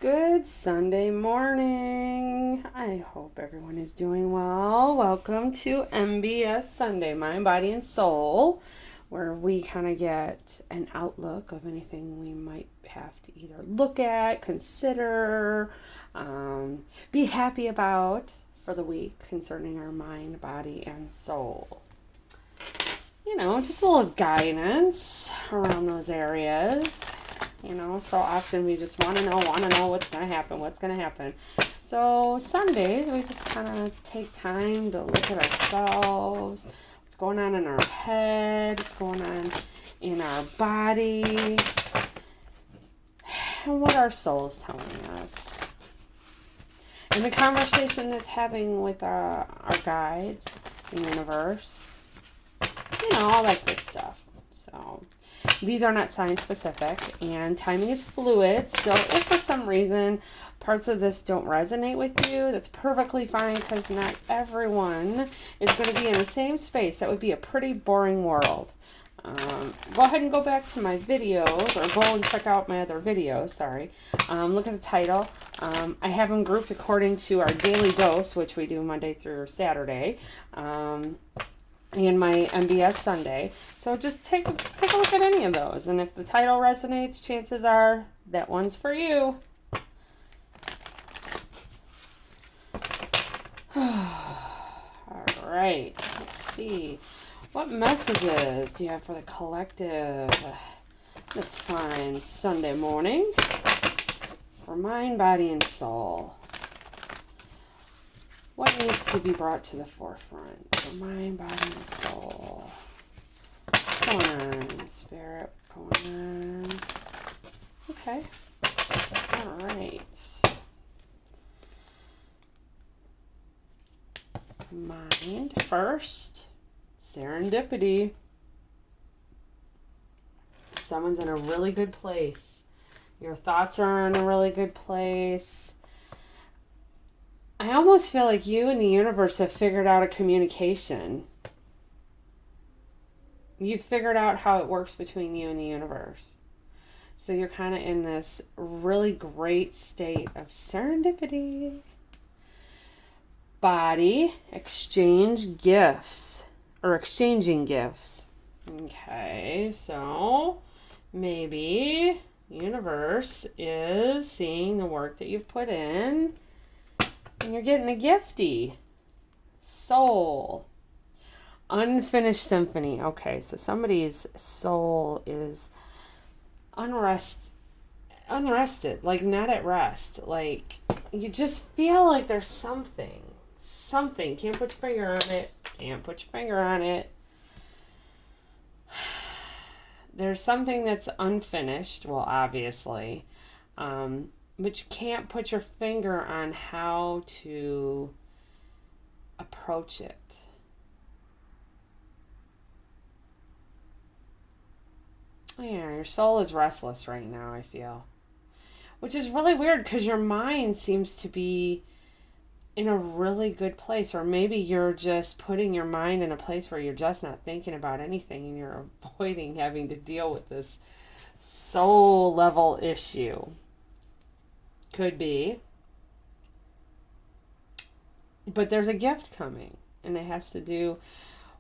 Good Sunday morning. I hope everyone is doing well. Welcome to MBS Sunday, Mind, Body, and Soul, where we kind of get an outlook of anything we might have to either look at, consider, be happy about for the week concerning our mind, body, and soul. You know, just a little guidance around those areas. You know, so often we just want to know what's going to happen. So Sundays, we just kind of take time to look at ourselves, what's going on in our head, what's going on in our body, and what our soul's telling us. And the conversation that's having with our guides, the universe, you know, all that good stuff. So these are not science specific, and timing is fluid, so if for some reason parts of this don't resonate with you, that's perfectly fine, because not everyone is going to be in the same space. That would be a pretty boring world. Go ahead and go back to my videos, or go and check out my other videos, look at the title. I have them grouped according to our daily dose, which we do Monday through Saturday. And my MBS Sunday. So just take a look at any of those. And if the title resonates, chances are that one's for you. All right. Let's see. What messages do you have for the collective this fine Sunday morning for mind, body, and soul? What needs to be brought to the forefront for mind, body, and soul? What's going on, Spirit? What's going on? Okay. All right. Mind first. Serendipity. Someone's in a really good place. Your thoughts are in a really good place. I almost feel like you and the universe have figured out a communication. You've figured out how it works between you and the universe. So you're kind of in this really great state of serendipity. Body, exchanging gifts. Okay, so maybe the universe is seeing the work that you've put in. And you're getting a gifty. Soul. Unfinished symphony. Okay, so somebody's soul is unrested, like not at rest. Like you just feel like there's something. Can't put your finger on it. There's something that's unfinished. Well, obviously. But you can't put your finger on how to approach it. Yeah, your soul is restless right now, I feel. Which is really weird, because your mind seems to be in a really good place. Or maybe you're just putting your mind in a place where you're just not thinking about anything, and you're avoiding having to deal with this soul level issue. Could be. But there's a gift coming, and it has to do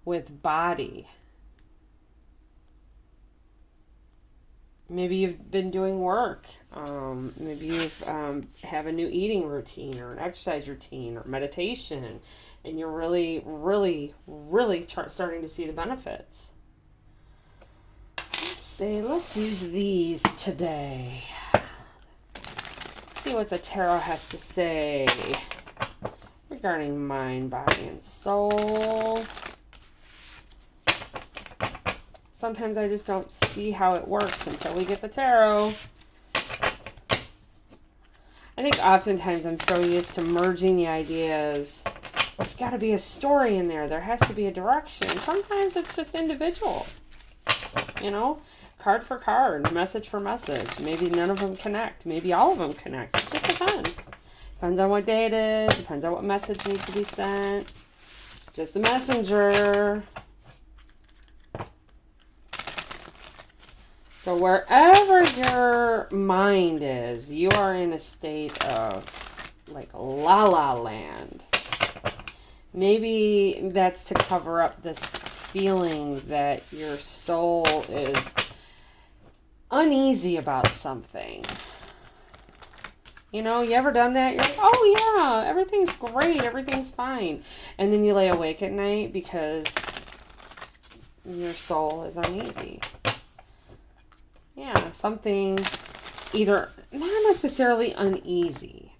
with body. Maybe you've been doing work. Maybe you've have a new eating routine, or an exercise routine, or meditation, and you're really, really, really starting to see the benefits. Let's use these today. See what the tarot has to say regarding mind, body, and soul. Sometimes I just don't see how it works until we get the tarot. I think oftentimes I'm so used to merging the ideas. There's got to be a story in there. There has to be a direction. Sometimes it's just individual. You know? Card for card, message for message. Maybe none of them connect. Maybe all of them connect. It just depends. Depends on what day it is. Depends on what message needs to be sent. Just the messenger. So wherever your mind is, you are in a state of like la la land. Maybe that's to cover up this feeling that your soul is uneasy about something. You know, you ever done that? You're like, oh yeah, everything's great, everything's fine. And then you lay awake at night because your soul is uneasy. Yeah, something either not necessarily uneasy.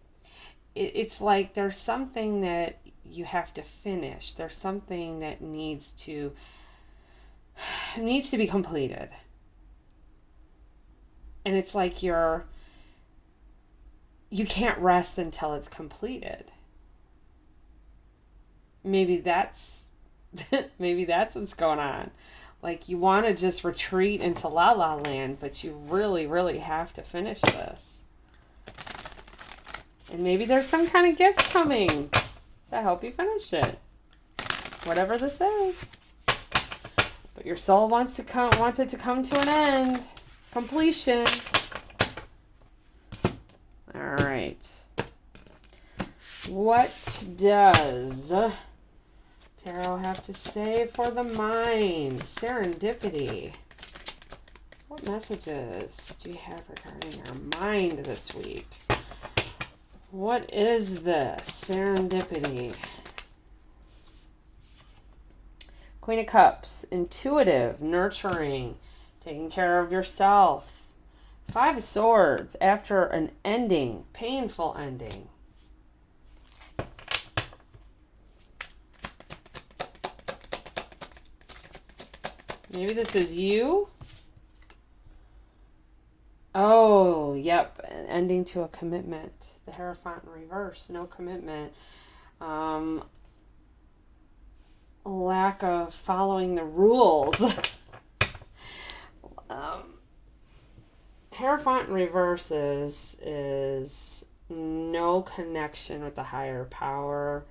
It's like there's something that you have to finish. There's something that needs to be completed. And it's like you can't rest until it's completed. Maybe that's what's going on. Like you want to just retreat into la la land, but you really, really have to finish this. And maybe there's some kind of gift coming to help you finish it. Whatever this is. But your soul wants it to come to an end. Completion. All right. What does tarot have to say for the mind? Serendipity. What messages do you have regarding our mind this week? What is this? Serendipity. Queen of Cups. Intuitive, nurturing, taking care of yourself. Five of Swords. After an ending, painful ending. Maybe this is you. Oh, yep. An ending to a commitment. The Hierophant in reverse. No commitment. Lack of following the rules. Hierophant in reverse is no connection with the higher power.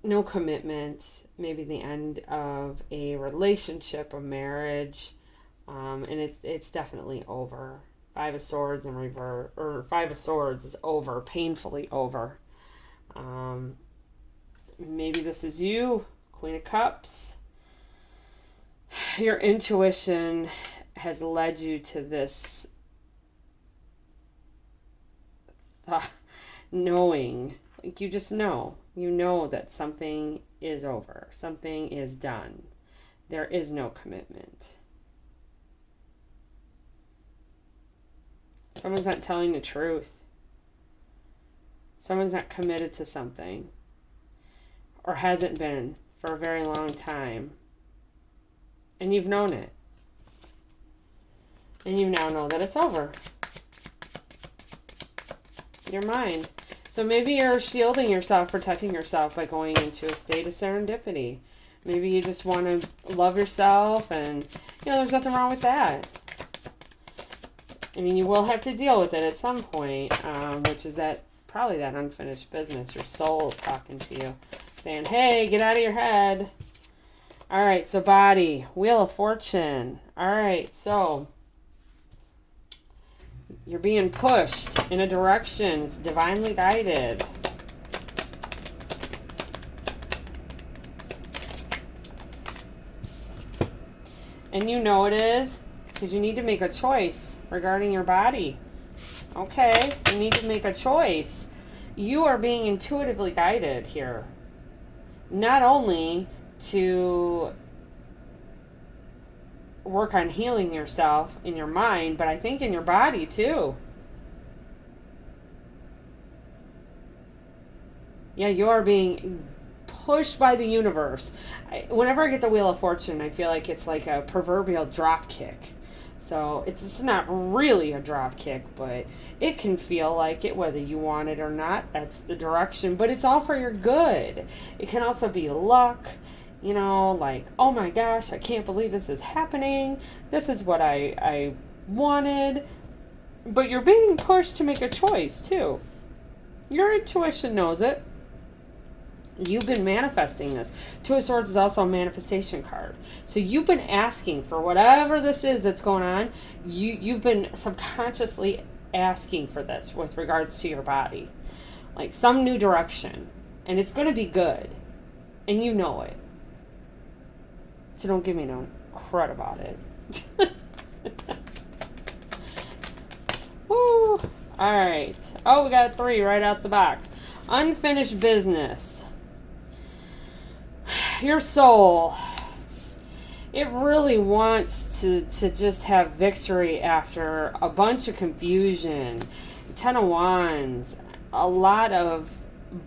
No commitment. Maybe the end of a relationship, a marriage. And it's definitely over. Five of Swords in reverse, or Five of Swords is over, painfully over. Maybe this is you, Queen of Cups. Your intuition has led you to this knowing, like you just know. You know that something is over, something is done. There is no commitment. Someone's not telling the truth. Someone's not committed to something. Or hasn't been for a very long time. And you've known it. And you now know that it's over. Your mind. So maybe you're shielding yourself, protecting yourself by going into a state of serendipity. Maybe you just want to love yourself and, there's nothing wrong with that. I mean, you will have to deal with it at some point, which is probably that unfinished business. Your soul is talking to you, saying, hey, get out of your head. All right, so body, Wheel of Fortune. All right, so you're being pushed in a direction. It's divinely guided. And you know it is because you need to make a choice regarding your body. Okay, you need to make a choice. You are being intuitively guided here. Not only to work on healing yourself in your mind, but I think in your body too. Yeah, you are being pushed by the universe. Whenever I get the Wheel of Fortune, I feel like it's like a proverbial drop kick. So it's not really a drop kick, but it can feel like it whether you want it or not. That's the direction, but it's all for your good. It can also be luck, like, oh my gosh, I can't believe this is happening. This is what I wanted. But you're being pushed to make a choice too. Your intuition knows it. You've been manifesting this. Two of Swords is also a manifestation card. So you've been asking for whatever this is that's going on. You've been subconsciously asking for this with regards to your body. Like some new direction. And it's going to be good. And you know it. So don't give me no crud about it. Woo! Alright. Oh, we got 3 right out the box. Unfinished business. Your soul, it really wants to just have victory after a bunch of confusion, 10 of Wands, a lot of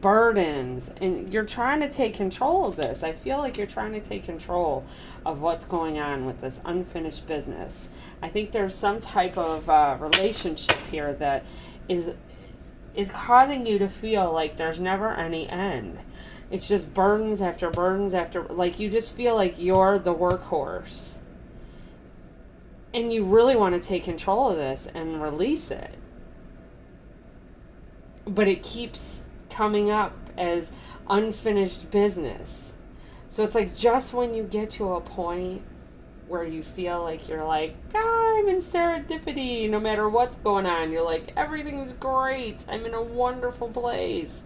burdens, and you're trying to take control of this. I feel like you're trying to take control of what's going on with this unfinished business. I think there's some type of relationship here that is causing you to feel like there's never any end. It's just burdens after burdens after, like you just feel like you're the workhorse. And you really want to take control of this and release it. But it keeps coming up as unfinished business. So it's like just when you get to a point where you feel like you're like, I'm in serendipity, no matter what's going on. You're like, everything's great. I'm in a wonderful place.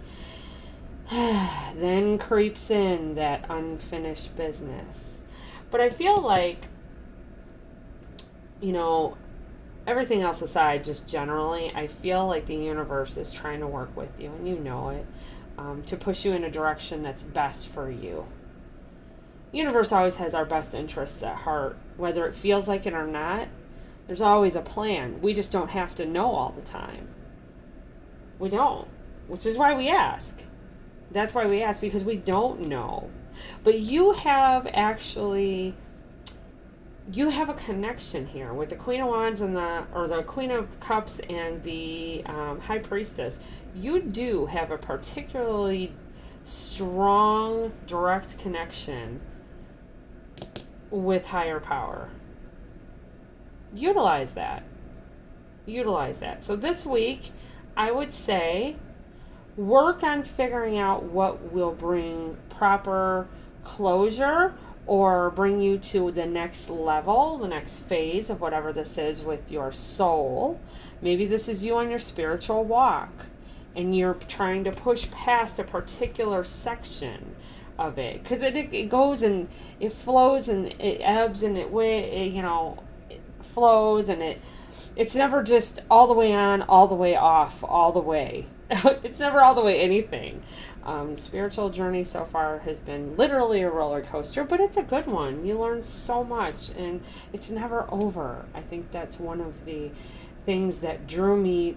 Then creeps in that unfinished business. But I feel like, everything else aside, just generally, I feel like the universe is trying to work with you, and you know it, to push you in a direction that's best for you. The universe always has our best interests at heart. Whether it feels like it or not, there's always a plan. We just don't have to know all the time. We don't, which is why we ask. That's why we ask, because we don't know. But you have a connection here with the Queen of Wands and the Queen of Cups and the High Priestess. You do have a particularly strong, direct connection with higher power. Utilize that. So this week, I would say, work on figuring out what will bring proper closure or bring you to the next level, the next phase of whatever this is with your soul. Maybe this is you on your spiritual walk and you're trying to push past a particular section of it, because it goes and it flows and it ebbs and it flows, and it's never just all the way on, all the way off, all the way. It's never all the way anything. Spiritual journey so far has been literally a roller coaster, but it's a good one. You learn so much, and it's never over. I think that's one of the things that drew me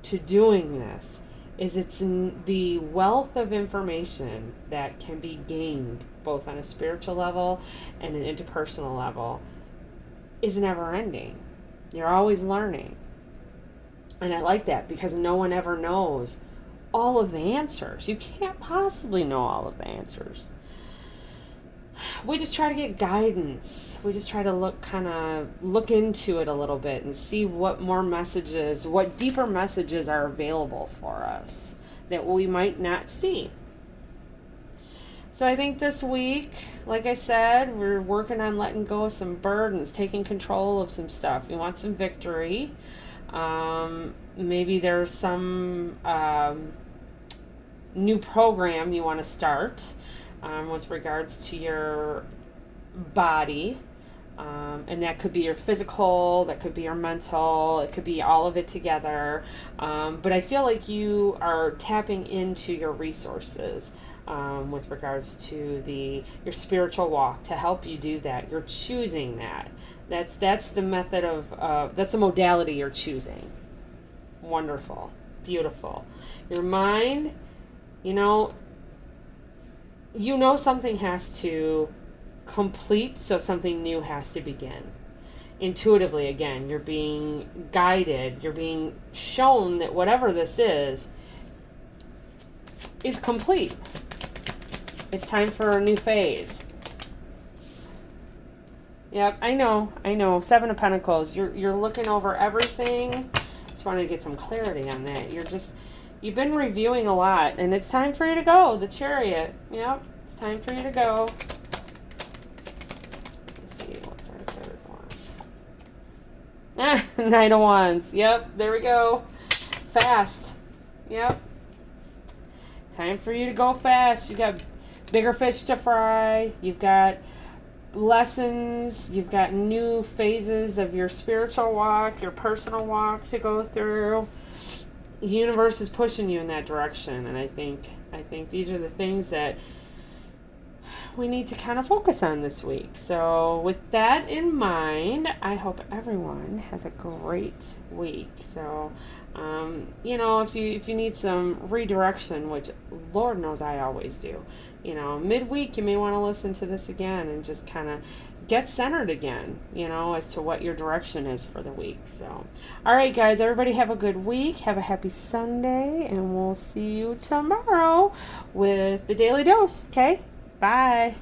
to doing this, is it's the wealth of information that can be gained both on a spiritual level and an interpersonal level is never ending. You're always learning. And I like that, because no one ever knows all of the answers. You can't possibly know all of the answers. We just try to get guidance. We just try to look into it a little bit and see what more messages, what deeper messages are available for us that we might not see. So I think this week, like I said, we're working on letting go of some burdens, taking control of some stuff. We want some victory. Maybe there's some new program you want to start with regards to your body. And that could be your physical, that could be your mental, it could be all of it together. But I feel like you are tapping into your resources with regards to your spiritual walk to help you do that. You're choosing that. That's the method of, that's a modality you're choosing. Wonderful. Beautiful. Your mind, you know something has to complete, so something new has to begin. Intuitively, again, you're being guided, you're being shown that whatever this is complete. It's time for a new phase. Yep, I know. 7 of Pentacles. You're looking over everything. Just wanted to get some clarity on that. You've been reviewing a lot, and it's time for you to go. The Chariot. Yep, it's time for you to go. Let's see, what's our third one? Knight of Wands. Yep, there we go. Fast. Yep. Time for you to go fast. You got bigger fish to fry. You've got lessons. You've got new phases of your spiritual walk, your personal walk to go through. The universe is pushing you in that direction, and I think these are the things that we need to kind of focus on this week. So with that in mind, I hope everyone has a great week. So if you need some redirection, which Lord knows I always do, midweek you may want to listen to this again and just kind of get centered again, as to what your direction is for the week. So, all right, guys, everybody have a good week. Have a happy Sunday, and we'll see you tomorrow with the Daily Dose, okay? Bye.